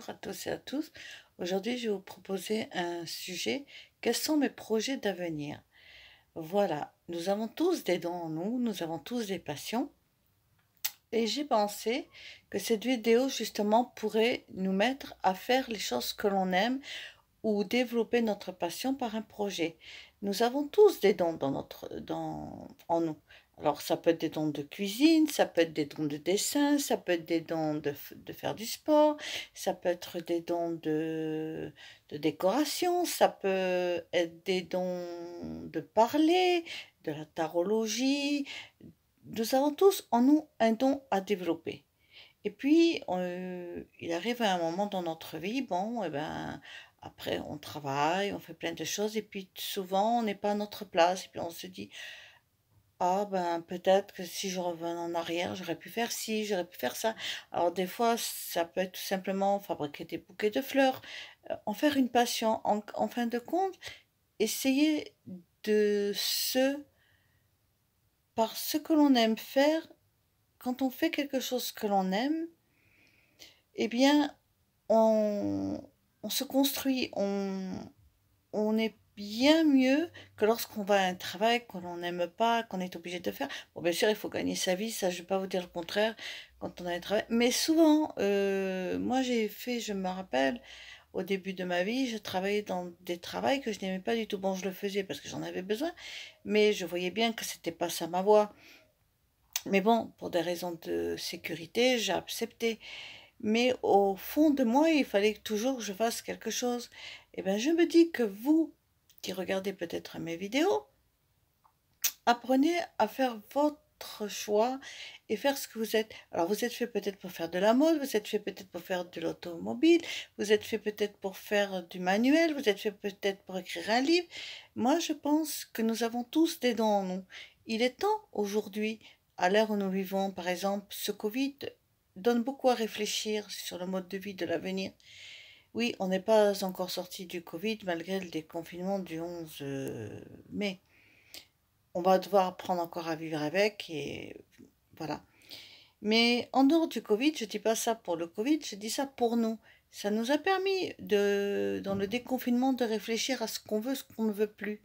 À tous et à tous. Aujourd'hui, je vais vous proposer un sujet. Quels sont mes projets d'avenir? Voilà, nous avons tous des dons en nous, nous avons tous des passions. Et j'ai pensé que cette vidéo, justement, pourrait nous mettre à faire les choses que l'on aime ou développer notre passion par un projet. Nous avons tous des dons en nous. Alors, ça peut être des dons de cuisine, ça peut être des dons de dessin, ça peut être des dons de faire du sport, ça peut être des dons de décoration, ça peut être des dons de parler, de la tarologie. Nous avons tous en nous un don à développer. Et puis, il arrive à un moment dans notre vie, bon, et ben, après, on travaille, on fait plein de choses, et puis souvent, on n'est pas à notre place, et puis on se dit, ah ben, peut-être que si je revenais en arrière, j'aurais pu faire ci, j'aurais pu faire ça. Alors, des fois, ça peut être tout simplement fabriquer des bouquets de fleurs, en faire une passion, en fin de compte, essayer de par ce que l'on aime faire, quand on fait quelque chose que l'on aime, eh bien, on, on se construit, on est bien mieux que lorsqu'on va à un travail qu'on n'aime pas, qu'on est obligé de faire. Bon, bien sûr, il faut gagner sa vie, ça, je ne vais pas vous dire le contraire quand on a un travail. Mais souvent, moi, je me rappelle, au début de ma vie, je travaillais dans des travails que je n'aimais pas du tout. Bon, je le faisais parce que j'en avais besoin, mais je voyais bien que c'était pas ça ma voie. Mais bon, pour des raisons de sécurité, j'ai accepté. Mais au fond de moi, il fallait toujours que je fasse quelque chose. Et bien, je me dis que vous, qui regardez peut-être mes vidéos, apprenez à faire votre choix et faire ce que vous êtes. Alors, vous êtes fait peut-être pour faire de la mode, vous êtes fait peut-être pour faire de l'automobile, vous êtes fait peut-être pour faire du manuel, vous êtes fait peut-être pour écrire un livre. Moi, je pense que nous avons tous des dons en nous. Il est temps aujourd'hui, à l'ère où nous vivons, par exemple, ce Covid donne beaucoup à réfléchir sur le mode de vie de l'avenir. Oui, on n'est pas encore sorti du Covid malgré le déconfinement du 11 mai. On va devoir apprendre encore à vivre avec et voilà. Mais en dehors du Covid, je dis pas ça pour le Covid, je dis ça pour nous. Ça nous a permis dans le déconfinement, de réfléchir à ce qu'on veut, ce qu'on ne veut plus.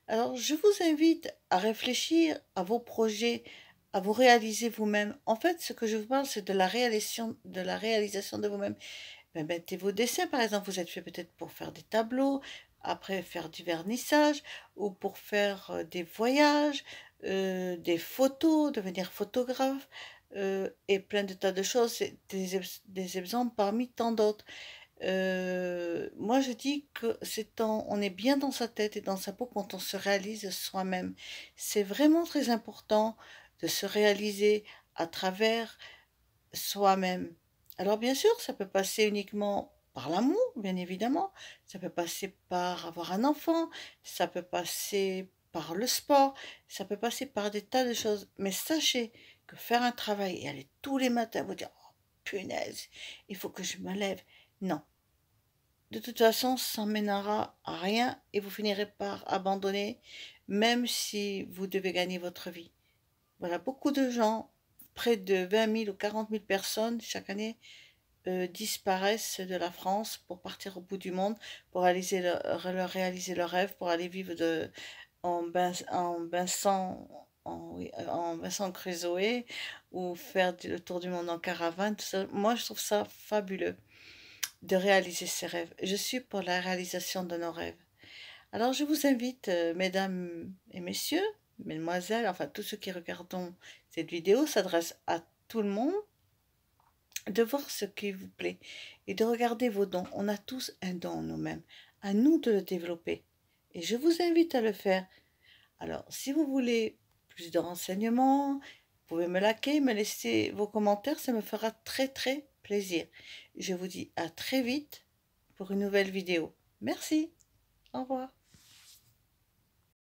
Alors, je vous invite à réfléchir à vos projets, à vous réaliser vous-même. En fait, ce que je vous parle, c'est de la réalisation de vous-même. Ben, mettez vos dessins, par exemple, vous êtes fait peut-être pour faire des tableaux, après faire du vernissage, ou pour faire des voyages, des photos, devenir photographe, et plein de tas de choses. C'est des exemples parmi tant d'autres. Moi, je dis que on est bien dans sa tête et dans sa peau quand on se réalise soi-même. C'est vraiment très important de se réaliser à travers soi-même. Alors bien sûr, ça peut passer uniquement par l'amour, bien évidemment. Ça peut passer par avoir un enfant, ça peut passer par le sport, ça peut passer par des tas de choses. Mais sachez que faire un travail et aller tous les matins vous dire, oh punaise, il faut que je me lève. Non. De toute façon, ça mènera à rien et vous finirez par abandonner, même si vous devez gagner votre vie. Voilà, beaucoup de gens, près de 20 000 ou 40 000 personnes chaque année, disparaissent de la France pour partir au bout du monde, pour réaliser leur rêve, pour aller vivre oui, en Vincent Crusoe ou faire le tour du monde en caravane. Tout ça. Moi, je trouve ça fabuleux de réaliser ses rêves. Je suis pour la réalisation de nos rêves. Alors, je vous invite, mesdames et messieurs, mesdemoiselles, enfin tous ceux qui regardent cette vidéo, s'adresse à tout le monde, de voir ce qui vous plaît et de regarder vos dons. On a tous un don en nous-mêmes. À nous de le développer. Et je vous invite à le faire. Alors, si vous voulez plus de renseignements, vous pouvez me liker, me laisser vos commentaires, ça me fera très très plaisir. Je vous dis à très vite pour une nouvelle vidéo. Merci. Au revoir.